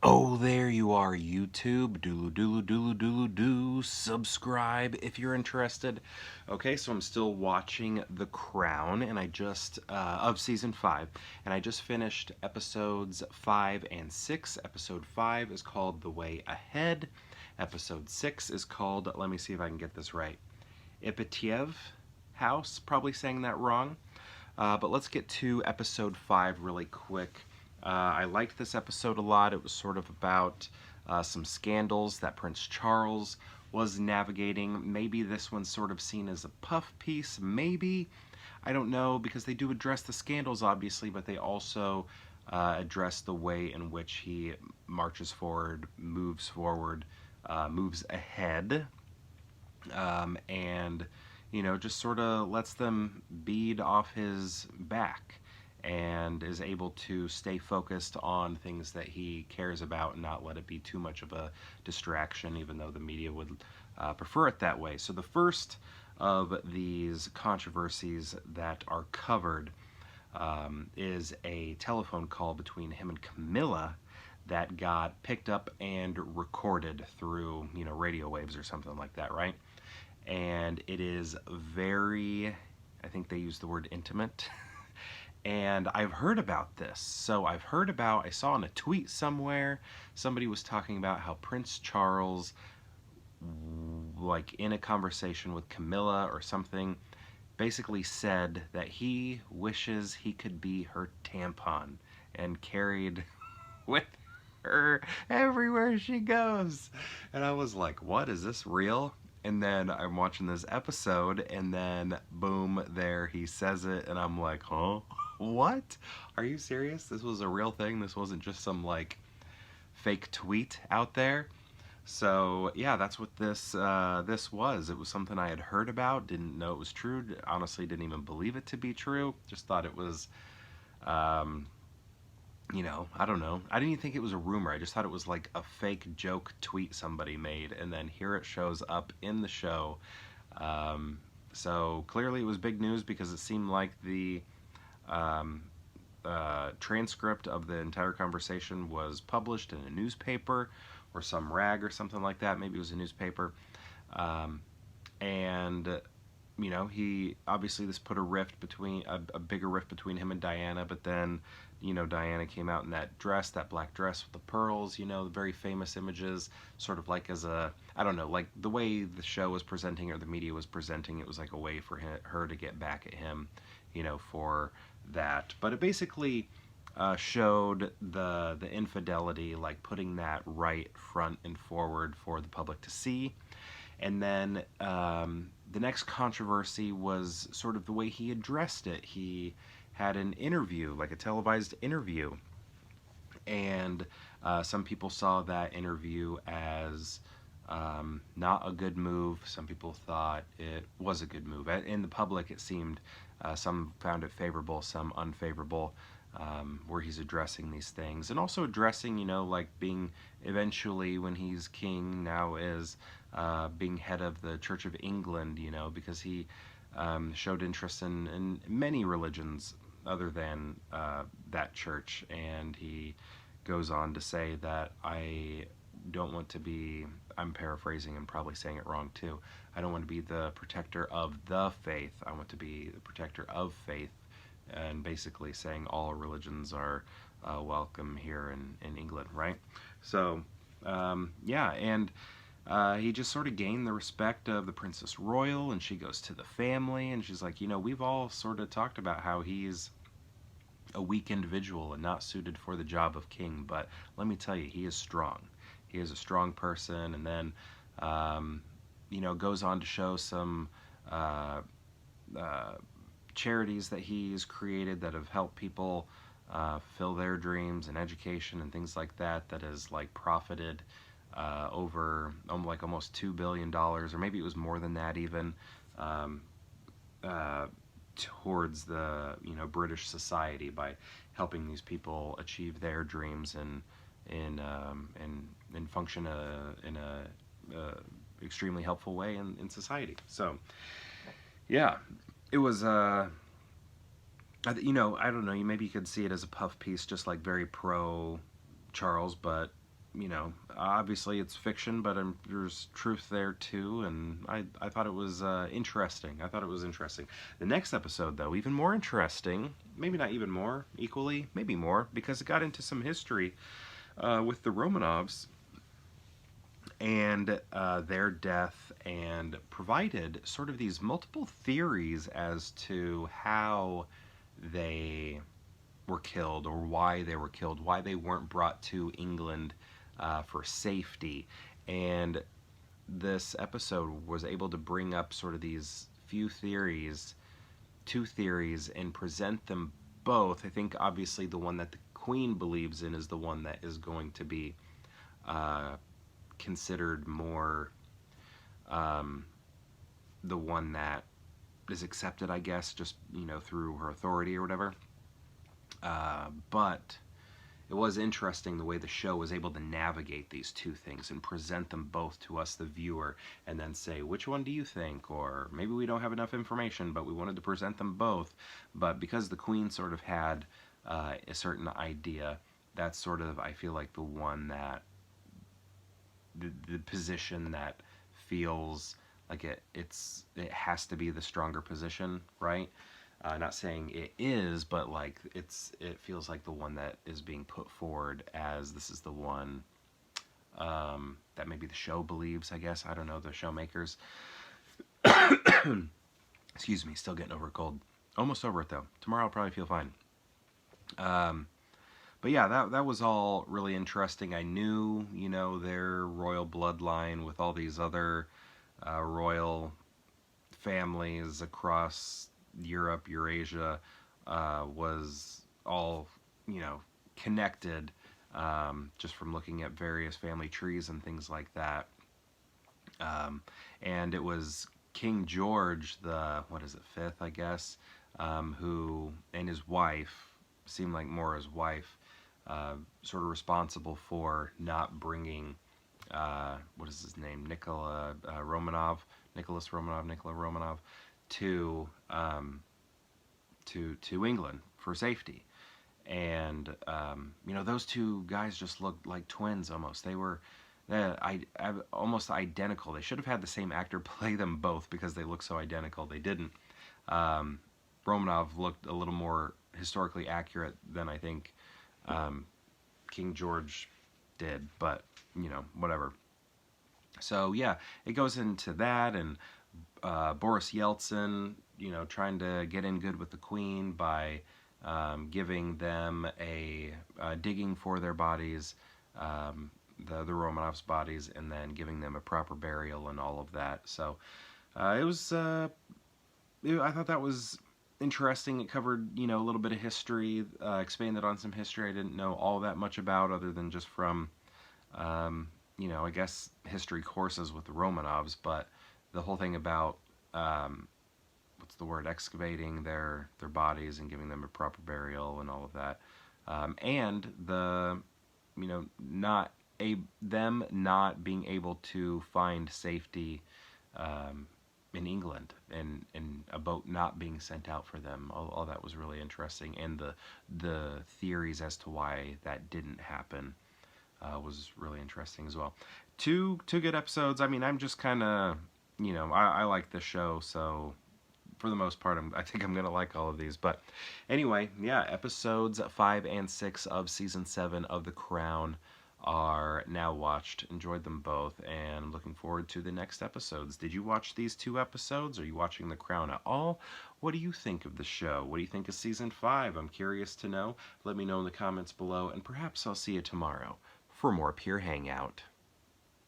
Oh, there you are, YouTube. Doodle doodle doodle doodle do. Subscribe if you're interested. Okay, so I'm still watching The Crown, and I just of season 5, and I just finished episodes 5 and 6. Episode 5 is called The Way Ahead. Episode 6 is called, let me see if I can get this right, Ipatiev House. Probably saying that wrong. But let's get to episode 5 really quick. I liked this episode a lot. It was sort of about some scandals that Prince Charles was navigating. Maybe this one's sort of seen as a puff piece. Maybe. I don't know, because they do address the scandals, obviously, but they also address the way in which he marches forward, moves ahead, and just sort of lets them bead off his back and is able to stay focused on things that he cares about and not let it be too much of a distraction, even though the media would prefer it that way. So the first of these controversies that are covered is a telephone call between him and Camilla that got picked up and recorded through, radio waves or something like that, right? And it is very, I think they use the word intimate. And I've heard about this. So I saw in a tweet somewhere, somebody was talking about how Prince Charles, like in a conversation with Camilla or something, basically said that he wishes he could be her tampon and carried with her everywhere she goes. And I was like, what, is this real? And then I'm watching this episode, and then boom, there he says it, and I'm like, huh? What? Are you serious? This was a real thing? This wasn't just some like fake tweet out there? So yeah, that's what this was. It was something I had heard about, didn't know it was true. Honestly, didn't even believe it to be true. Just thought it was, um, I don't know. I didn't even think it was a rumor. I just thought it was like a fake joke tweet somebody made, and then here it shows up in the show. Um, so clearly it was big news, because it seemed like the um, transcript of the entire conversation was published in a newspaper or some rag or something like that. Maybe it was a newspaper. Um, and he obviously, this put a rift between a bigger rift between him and Diana. But then, Diana came out in that dress, that black dress with the pearls. The very famous images, sort of like as a, I don't know, like the way the show was presenting or the media was presenting, it was like a way for her to get back at him, for that. But it basically showed the infidelity, like putting that right front and forward for the public to see. And then the next controversy was sort of the way he addressed it. He had an interview, like a televised interview, and some people saw that interview as not a good move. Some people thought it was a good move. In the public, it seemed some found it favorable, some unfavorable, where he's addressing these things. And also addressing, like being eventually, when he's king, now is being head of the Church of England, because he showed interest in many religions other than that church. And he goes on to say that I don't want to be, I'm paraphrasing and probably saying it wrong too, I don't want to be the protector of the faith, I want to be the protector of faith, and basically saying all religions are welcome here in England, right? So, yeah, and he just sort of gained the respect of the Princess Royal, and she goes to the family, and she's like, we've all sort of talked about how he's a weak individual and not suited for the job of king, but let me tell you, he is strong. He is a strong person. And then, goes on to show some charities that he's created that have helped people fulfill their dreams and education and things like that, that has like profited over like almost $2 billion, or maybe it was more than that even, towards the British society, by helping these people achieve their dreams and function in a extremely helpful way in society. So yeah, it was I don't know, maybe you could see it as a puff piece, just like very pro Charles, but obviously it's fiction, but there's truth there too, and I thought it was interesting. I thought it was interesting. The next episode, though, even more interesting. Maybe not even more, equally, maybe more, because it got into some history with the Romanovs and their death, and provided sort of these multiple theories as to how they were killed, or why they were killed, why they weren't brought to England for safety. And this episode was able to bring up sort of these two theories, and present them both. I think obviously the one that the Queen believes in is the one that is going to be uh, considered more the one that is accepted, I guess, just through her authority or whatever. But it was interesting the way the show was able to navigate these two things and present them both to us, the viewer, and then say, which one do you think? Or maybe we don't have enough information, but we wanted to present them both. But because the Queen sort of had a certain idea, that's sort of, I feel like, the one that, the position that feels like it has to be the stronger position, right? Not saying it is, but like it feels like the one that is being put forward as this is the one that maybe the show believes. I guess, I don't know, the show makers. Excuse me, still getting over a cold. Almost over it though. Tomorrow I'll probably feel fine. But yeah, that was all really interesting. I knew, their royal bloodline with all these other royal families across Europe, Eurasia, was all, connected, just from looking at various family trees and things like that. And it was King George, the, what is it, fifth, I guess, who, and his wife, seemed like more his wife, sort of responsible for not bringing, what is his name, Nicola Romanov, to England for safety. And those two guys just looked like twins almost. They were almost identical. They should have had the same actor play them both because they look so identical. They didn't. Romanov looked a little more historically accurate than I think King George did, but whatever. So yeah, it goes into that, and Boris Yeltsin, trying to get in good with the Queen by giving them digging for their bodies, the Romanovs' bodies, and then giving them a proper burial and all of that. So it was, I thought that was interesting. It covered, a little bit of history, expanded on some history I didn't know all that much about, other than just from, I guess, history courses with the Romanovs. But the whole thing about, what's the word, excavating their bodies and giving them a proper burial and all of that, and the, them not being able to find safety in England, and a boat not being sent out for them. All that was really interesting, and the theories as to why that didn't happen was really interesting as well. Two good episodes. I mean, I'm just kind of, I like the show, so for the most part, I think I'm gonna like all of these. But anyway, yeah, episodes 5 and 6 of season 7 of The Crown are now watched. Enjoyed them both, and I'm looking forward to the next episodes. Did you watch these 2 episodes? Are you watching The Crown at all? What do you think of the show? What do you think of season 5? I'm curious to know. Let me know in the comments below, and perhaps I'll see you tomorrow for more Pure Hangout.